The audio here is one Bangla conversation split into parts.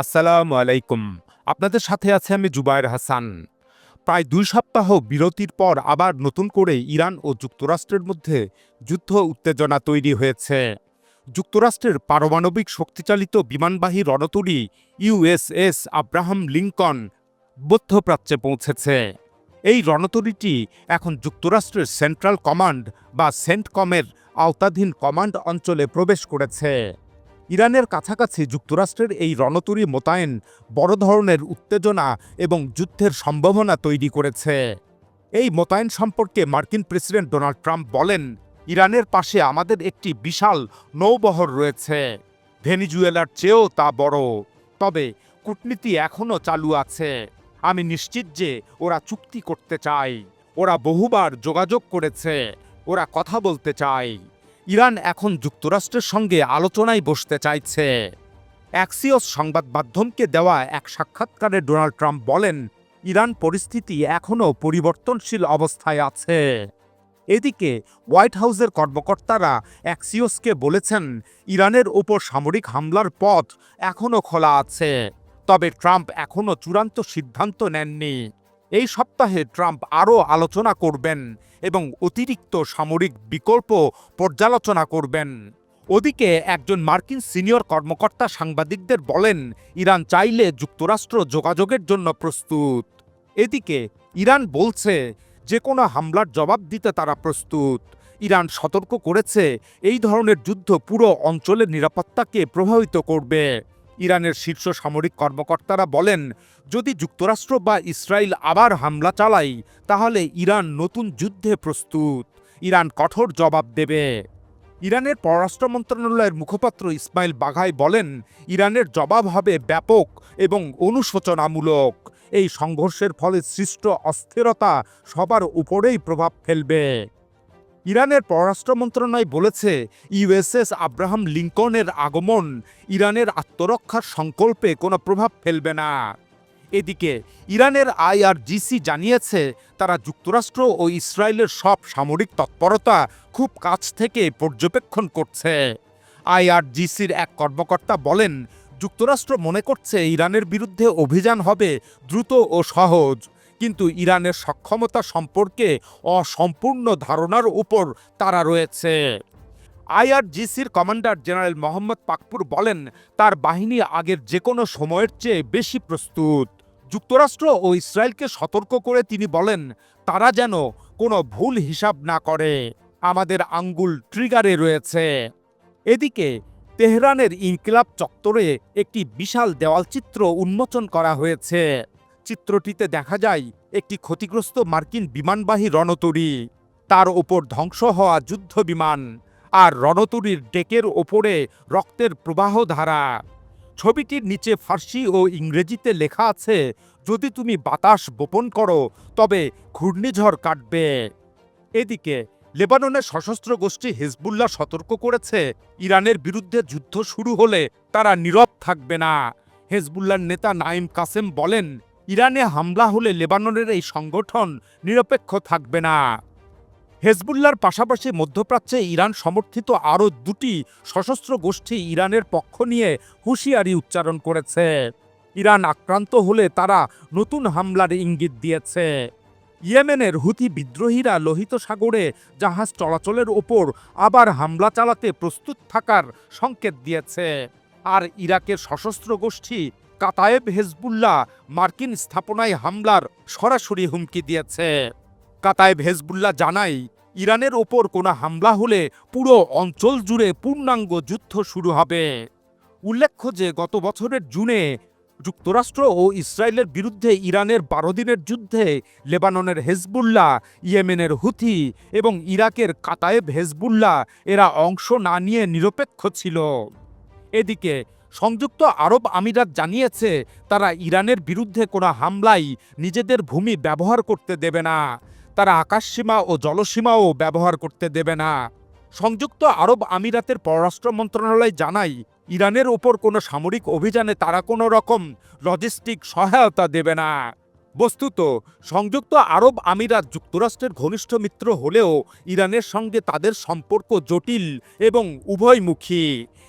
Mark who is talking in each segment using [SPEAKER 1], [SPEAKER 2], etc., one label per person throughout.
[SPEAKER 1] আসসালামু আলাইকুম। আপনাদের সাথে আছে আমি জুবায়ের হাসান। প্রায় ২ সপ্তাহ বিরতির পর আবার নতুন করে ইরান ও যুক্তরাষ্ট্রের মধ্যে যুদ্ধ উত্তেজনা তৈরি হয়েছে। যুক্তরাষ্ট্রের পারমাণবিক শক্তিচালিত বিমানবাহী রণতরী ইউএসএস আব্রাহাম লিঙ্কন মধ্যপ্রাচ্যে পৌঁছেছে। এই রণতরীটি এখন যুক্তরাষ্ট্রের সেন্ট্রাল কমান্ড বা সেন্টকমের আওতাধীন কমান্ড অঞ্চলে প্রবেশ করেছে। ইরানের কাছাকাছি যুক্তরাষ্ট্রের এই রণতরী মোতায়েন বড় ধরনের উত্তেজনা এবং যুদ্ধের সম্ভাবনা তৈরি করেছে। এই মোতায়েন সম্পর্কে মার্কিন প্রেসিডেন্ট ডোনাল্ড ট্রাম্প বলেন, ইরানের পাশে আমাদের একটি বিশাল নৌবহর রয়েছে। ভেনিজুয়েলার চেয়েও তা বড়। তবে কূটনীতি এখনও চালু আছে। আমি নিশ্চিত যে ওরা চুক্তি করতে চায়। ওরা বহুবার যোগাযোগ করেছে। ওরা কথা বলতে চায়। ইরান এখন যুক্তরাষ্ট্রের সঙ্গে আলোচনায় বসতে চাইছে। অ্যাক্সিওস সংবাদ মাধ্যমকে দেওয়া এক সাক্ষাৎকারে ডোনাল্ড ট্রাম্প বলেন, ইরান পরিস্থিতি এখনও পরিবর্তনশীল অবস্থায় আছে। এদিকে হোয়াইট হাউসের কর্মকর্তারা অ্যাক্সিওসকে বলেছেন, ইরানের ওপর সামরিক হামলার পথ এখনও খোলা আছে। তবে ট্রাম্প এখনও চূড়ান্ত সিদ্ধান্ত নেননি। এই সপ্তাহে ট্রাম্প আরও আলোচনা করবেন এবং অতিরিক্ত সামরিক বিকল্প পর্যালোচনা করবেন। ওদিকে একজন মার্কিন সিনিয়র কর্মকর্তা সাংবাদিকদের বলেন, ইরান চাইলে যুক্তরাষ্ট্র যোগাযোগের জন্য প্রস্তুত। এদিকে ইরান বলছে, যে কোনো হামলার জবাব দিতে তারা প্রস্তুত। ইরান সতর্ক করেছে, এই ধরনের যুদ্ধ পুরো অঞ্চলের নিরাপত্তাকে প্রভাবিত করবে। ইরানের শীর্ষ সামরিক কর্মকর্তারা বলেন, যদি যুক্তরাষ্ট্র বা ইসরায়েল আবার হামলা চালায় তাহলে ইরান নতুন যুদ্ধে প্রস্তুত। ইরান কঠোর জবাব দেবে। ইরানের পররাষ্ট্র মন্ত্রণালয়ের মুখপাত্র ইসমাইল বাঘাই বলেন, ইরানের জবাব হবে ব্যাপক এবং অনুশোচনামূলক। এই সংঘর্ষের ফলে সৃষ্ট অস্থিরতা সবার উপরেই প্রভাব ফেলবে। ইরানের পররাষ্ট্র মন্ত্রণালয় বলেছে, ইউএসএস আব্রাহাম লিঙ্কনের আগমন ইরানের আত্মরক্ষার সংকল্পে কোনো প্রভাব ফেলবে না। এদিকে ইরানের আইআরজিসি জানিয়েছে, তারা যুক্তরাষ্ট্র ও ইসরায়েলের সব সামরিক তৎপরতা খুব কাছ থেকে পর্যবেক্ষণ করছে। আইআরজিসির এক কর্মকর্তা বলেন, যুক্তরাষ্ট্র মনে করছে ইরানের বিরুদ্ধে অভিযান হবে দ্রুত ও সহজ, কিন্তু ইরানের সক্ষমতা সম্পর্কে অসম্পূর্ণ ধারণার উপর তারা রয়েছে। আইআরজিসির কমান্ডার জেনারেল মোহাম্মদ পাকপুর বলেন, তার বাহিনী আগের যে কোনো সময়ের চেয়ে বেশি প্রস্তুত। যুক্তরাষ্ট্র ও ইসরায়েলকে সতর্ক করে তিনি বলেন, তারা যেন কোনো ভুল হিসাব না করে। আমাদের আঙ্গুল ট্রিগারে রয়েছে। এদিকে তেহরানের ইনকিলাব চত্বরে একটি বিশাল দেওয়ালচিত্র উন্মোচন করা হয়েছে। চিত্রটিতে দেখা যায় একটি ক্ষতিগ্রস্ত মার্কিন বিমানবাহী রণতরী, তার ওপর ধ্বংস হওয়া যুদ্ধ বিমান, আর রণতরীর ডেকের ওপরে রক্তের প্রবাহ ধারা। ছবিটির নিচে ফার্সি ও ইংরেজিতে লেখা আছে, যদি তুমি বাতাস বপন করো তবে ঘূর্ণিঝড় কাটবে। এদিকে লেবাননের সশস্ত্র গোষ্ঠী হিজবুল্লাহ সতর্ক করেছে, ইরানের বিরুদ্ধে যুদ্ধ শুরু হলে তারা নীরব থাকবে না। হিজবুল্লাহর নেতা নাইম কাসেম বলেন, ইরানে হামলা হলে লেবাননের এই সংগঠন নিরপেক্ষ থাকবে না। হেজবুল্লাহর পাশাপাশি মধ্যপ্রাচ্যে ইরান সমর্থিত আরও দুটি সশস্ত্র গোষ্ঠী ইরানের পক্ষ নিয়ে হুঁশিয়ারি উচ্চারণ করেছে। ইরান আক্রান্ত হলে তারা নতুন হামলার ইঙ্গিত দিয়েছে। ইয়েমেনের হুথি বিদ্রোহীরা লোহিত সাগরে জাহাজ চলাচলের ওপর আবার হামলা চালাতে প্রস্তুত থাকার সংকেত দিয়েছে। আর ইরাকের সশস্ত্র গোষ্ঠী কাতায়েব হেজবুল্লাহ মার্কিন স্থাপনায় হামলার সরাসরি হুমকি দিয়েছে। কাতায়েব হেজবুল্লাহ জানায়, ইরানের ওপর কোনো হামলা হলে পুরো অঞ্চল জুড়ে পূর্ণাঙ্গ যুদ্ধ শুরু হবে। উল্লেখ্য যে গত বছরের জুনে যুক্তরাষ্ট্র ও ইসরায়েলের বিরুদ্ধে ইরানের 12 দিনের যুদ্ধে লেবাননের হেজবুল্লাহ, ইয়েমেনের হুথি এবং ইরাকের কাতায়েব হেজবুল্লাহ এরা অংশ না নিয়ে নিরপেক্ষ ছিল। এদিকে সংযুক্ত আরব আমিরাত জানিয়েছে, তারা ইরানের বিরুদ্ধে কোনো হামলায় নিজেদের ভূমি ব্যবহার করতে দেবে না। তারা আকাশসীমা ও জলসীমাও ব্যবহার করতে দেবে না। সংযুক্ত আরব আমিরাতের পররাষ্ট্র মন্ত্রণালয় জানায়, ইরানের ওপর কোনো সামরিক অভিযানে তারা কোনো রকম লজিস্টিক সহায়তা দেবে না। বস্তুত সংযুক্ত আরব আমিরাত যুক্তরাষ্ট্রের ঘনিষ্ঠ মিত্র হলেও ইরানের সঙ্গে তাদের সম্পর্ক জটিল এবং উভয়মুখী।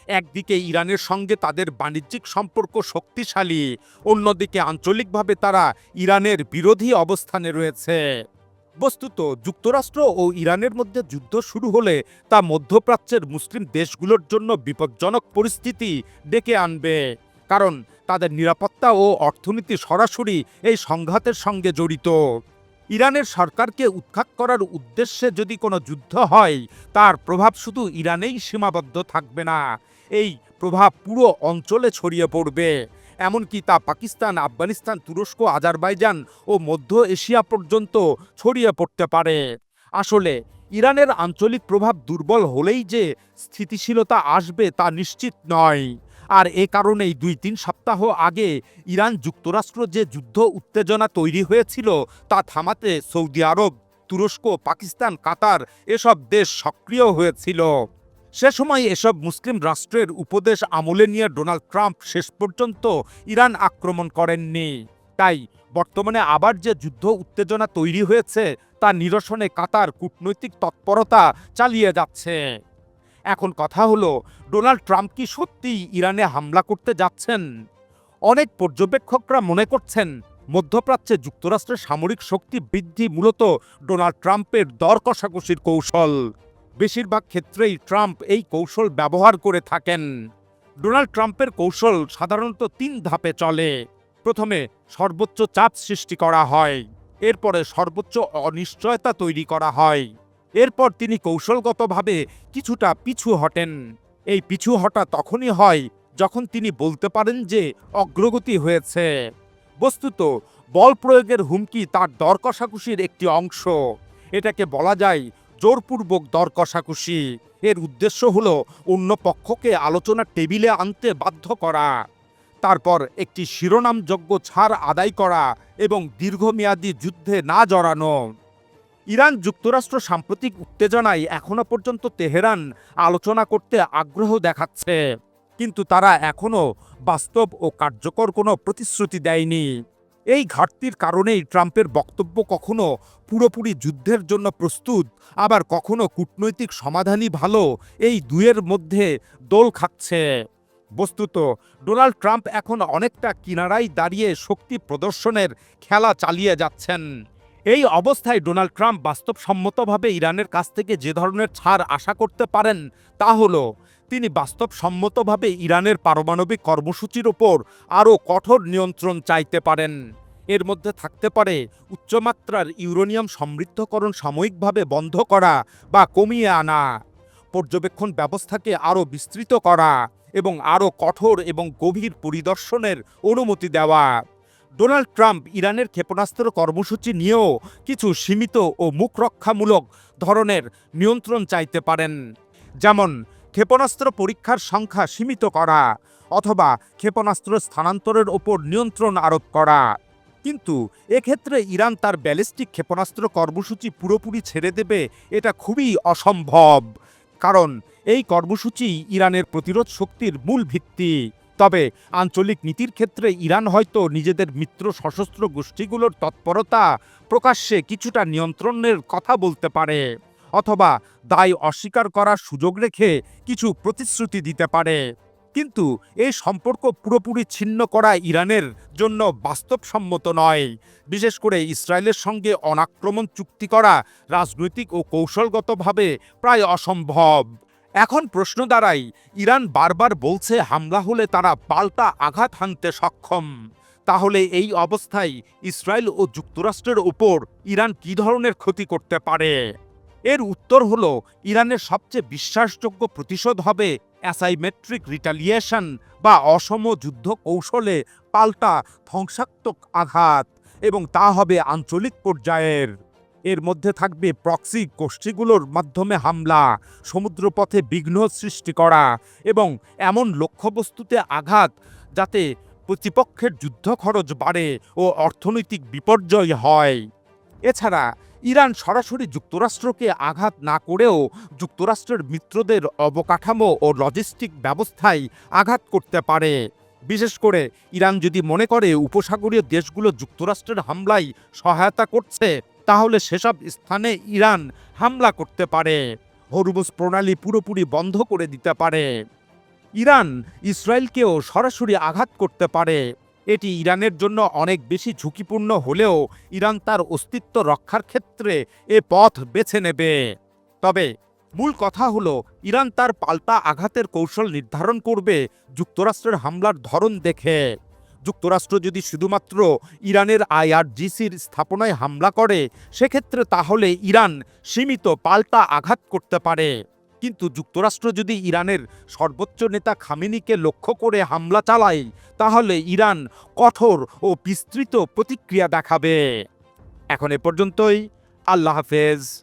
[SPEAKER 1] একদিকে ইরানের সঙ্গে তাদের বাণিজ্যিক সম্পর্ক শক্তিশালী, অন্যদিকে আঞ্চলিকভাবে তারা ইরানের বিরোধী অবস্থানে রয়েছে। বস্তুত যুক্তরাষ্ট্র ও ইরানের মধ্যে যুদ্ধ শুরু হলে তা মধ্যপ্রাচ্যের মুসলিম দেশগুলোর জন্য বিপজ্জনক পরিস্থিতি ডেকে আনবে, কারণ তাদের নিরাপত্তা ও অর্থনীতি সরাসরি এই সংঘাতের সঙ্গে জড়িত। ইরানের সরকারকে উৎখাত করার উদ্দেশ্যে যদি কোনো যুদ্ধ হয়, তার প্রভাব শুধু ইরানেই সীমাবদ্ধ থাকবে না, এই প্রভাব পুরো অঞ্চলে ছড়িয়ে পড়বে। এমনকি তা পাকিস্তান, আফগানিস্তান, তুরস্ক, আজারবাইজান ও মধ্য এশিয়া পর্যন্ত ছড়িয়ে পড়তে পারে। আসলে ইরানের আঞ্চলিক প্রভাব দুর্বল হলেই যে স্থিতিশীলতা আসবে তা নিশ্চিত নয়। আর এ কারণেই ২-৩ সপ্তাহ আগে ইরান যুক্তরাষ্ট্র যে যুদ্ধ উত্তেজনা তৈরি হয়েছিল তা থামাতে সৌদি আরব, তুরস্ক, পাকিস্তান, কাতার এসব দেশ সক্রিয় হয়েছিল। সে সময় এসব মুসলিম রাষ্ট্রের উপদেশ আমলে নিয়ে ডোনাল্ড ট্রাম্প শেষ পর্যন্ত ইরান আক্রমণ করেননি। তাই বর্তমানে আবার যে যুদ্ধ উত্তেজনা তৈরি হয়েছে তা নিরসনে কাতার কূটনৈতিক তৎপরতা চালিয়ে যাচ্ছে। এখন কথা হলো, ডোনাল্ড ট্রাম্প কি সত্যিই ইরানে হামলা করতে যাচ্ছেন? অনেক পর্যবেক্ষকরা মনে করছেন মধ্যপ্রাচ্যে যুক্তরাষ্ট্রের সামরিক শক্তি বৃদ্ধি মূলত ডোনাল্ড ট্রাম্পের দর কষাকষির কৌশল। বেশিরভাগ ক্ষেত্রেই ট্রাম্প এই কৌশল ব্যবহার করে থাকেন। ডোনাল্ড ট্রাম্পের কৌশল সাধারণত ৩ ধাপে চলে। প্রথমে সর্বোচ্চ চাপ সৃষ্টি করা হয়, এরপরে সর্বোচ্চ অনিশ্চয়তা তৈরি করা হয়, এরপর তিনি কৌশলগতভাবে কিছুটা পিছু হটেন। এই পিছু হটা তখনই হয় যখন তিনি বলতে পারেন যে অগ্রগতি হয়েছে। বস্তুত বল প্রয়োগের হুমকি তার দর কষাকষির একটি অংশ। এটাকে বলা যায় জোরপূর্বক দর কষাকষি। এর উদ্দেশ্য হলো অন্য পক্ষকে আলোচনার টেবিলে আনতে বাধ্য করা, তারপর একটি শিরোনামযোগ্য ছাড় আদায় করা এবং দীর্ঘমেয়াদী যুদ্ধে না জড়ানো। ইরান যুক্তরাষ্ট্র সাম্প্রতিক উত্তেজনায় এখনো পর্যন্ত তেহরান আলোচনা করতে আগ্রহ দেখাচ্ছে, কিন্তু তারা এখনো বাস্তব ও কার্যকর কোনো প্রতিশ্রুতি দেয়নি। এই ঘাটতির কারণেই ট্রাম্পের বক্তব্য কখনো পুরোপুরি যুদ্ধের জন্য প্রস্তুত, আবার কখনো কূটনৈতিক সমাধানই ভালো, এই দুয়ের মধ্যে দোল খাচ্ছে। বস্তুত ডোনাল্ড ট্রাম্প এখন অনেকটা কিনারায় দাঁড়িয়ে শক্তি প্রদর্শনের খেলা চালিয়ে যাচ্ছেন। এই অবস্থায় ডোনাল্ড ট্রাম্প বাস্তবসম্মতভাবে ইরানের কাছ থেকে যে ধরনের ছাড় আশা করতে পারেন তা হলো, তিনি বাস্তবসম্মতভাবে ইরানের পারমাণবিক কর্মসূচির ওপর আরও কঠোর নিয়ন্ত্রণ চাইতে পারেন। এর মধ্যে থাকতে পারে উচ্চমাত্রার ইউরেনিয়াম সমৃদ্ধকরণ সাময়িকভাবে বন্ধ করা বা কমিয়ে আনা, পর্যবেক্ষণ ব্যবস্থাকে আরও বিস্তৃত করা এবং আরও কঠোর এবং গভীর পরিদর্শনের অনুমতি দেওয়া। ডোনাল্ড ট্রাম্প ইরানের ক্ষেপণাস্ত্র কর্মসূচি নিয়েও কিছু সীমিত ও মুখরক্ষামূলক ধরনের নিয়ন্ত্রণ চাইতে পারেন, যেমন ক্ষেপণাস্ত্র পরীক্ষার সংখ্যা সীমিত করা অথবা ক্ষেপণাস্ত্র স্থানান্তরের ওপর নিয়ন্ত্রণ আরোপ করা। কিন্তু এক্ষেত্রে ইরান তার ব্যালিস্টিক ক্ষেপণাস্ত্র কর্মসূচি পুরোপুরি ছেড়ে দেবে এটা খুবই অসম্ভব, কারণ এই কর্মসূচি ইরানের প্রতিরোধ শক্তির মূল ভিত্তি। তবে আঞ্চলিক নীতির ক্ষেত্রে ইরান হয়তো নিজেদের মিত্র সশস্ত্র গোষ্ঠীগুলোর তৎপরতা প্রকাশ্যে কিছুটা নিয়ন্ত্রণের কথা বলতে পারে, অথবা দায় অস্বীকার করার সুযোগ রেখে কিছু প্রতিশ্রুতি দিতে পারে। কিন্তু এই সম্পর্ক পুরোপুরি ছিন্ন করা ইরানের জন্য বাস্তবসম্মত নয়। বিশেষ করে ইসরায়েলের সঙ্গে অনাক্রমণ চুক্তি করা রাজনৈতিক ও কৌশলগতভাবে প্রায় অসম্ভব। এখন প্রশ্ন দাঁড়ায়, ইরান বারবার বলছে হামলা হলে তারা পাল্টা আঘাত হানতে সক্ষম। তাহলে এই অবস্থায় ইসরায়েল ও যুক্তরাষ্ট্রের ওপর ইরান কী ধরনের ক্ষতি করতে পারে? এর উত্তর হলো, ইরানের সবচেয়ে বিশ্বাসযোগ্য প্রতিশোধ হবে অ্যাসাইমেট্রিক রিটালিয়েশন বা অসম যুদ্ধ কৌশলে পাল্টা ধ্বংসাত্মক আঘাত, এবং তা হবে আঞ্চলিক পর্যায়ের। এর মধ্যে থাকবে প্রক্সি গোষ্ঠীগুলোর মাধ্যমে হামলা, সমুদ্রপথে বিঘ্ন সৃষ্টি করা এবং এমন লক্ষ্যবস্তুতে আঘাত যাতে প্রতিপক্ষের যুদ্ধ খরচ বাড়ে ও অর্থনৈতিক বিপর্যয় হয়। এছাড়া ইরান সরাসরি যুক্তরাষ্ট্রকে আঘাত না করেও যুক্তরাষ্ট্রের মিত্রদের অবকাঠামো ও লজিস্টিক ব্যবস্থায় আঘাত করতে পারে, বিশেষ করে ইরান যদি মনে করে উপসাগরীয় দেশগুলো যুক্তরাষ্ট্রের হামলায় সহায়তা করছে, তাহলে সেসব স্থানে ইরান হামলা করতে পারে, হরমুজ প্রণালী পুরোপুরি বন্ধ করে দিতে পারে। ইরান ইসরায়েলকেও সরাসরি আঘাত করতে পারে। এটি ইরানের জন্য অনেক বেশি ঝুঁকিপূর্ণ হলেও ইরান তার অস্তিত্ব রক্ষার ক্ষেত্রে এ পথ বেছে নেবে। তবে মূল কথা হলো, ইরান তার পাল্টা আঘাতের কৌশল নির্ধারণ করবে যুক্তরাষ্ট্রের হামলার ধরন দেখে। যুক্তরাষ্ট্র যদি শুধুমাত্র ইরানের আইআরজিসির স্থাপনায় হামলা করে, সেক্ষেত্রে তাহলে ইরান সীমিত পাল্টা আঘাত করতে পারে। কিন্তু যুক্তরাষ্ট্র যদি ইরানের সর্বোচ্চ নেতা খামেনিকে লক্ষ্য করে হামলা চালায়, তাহলে ইরান কঠোর ও বিস্তৃত প্রতিক্রিয়া দেখাবে। এখন এ পর্যন্তই। আল্লাহ হাফেজ।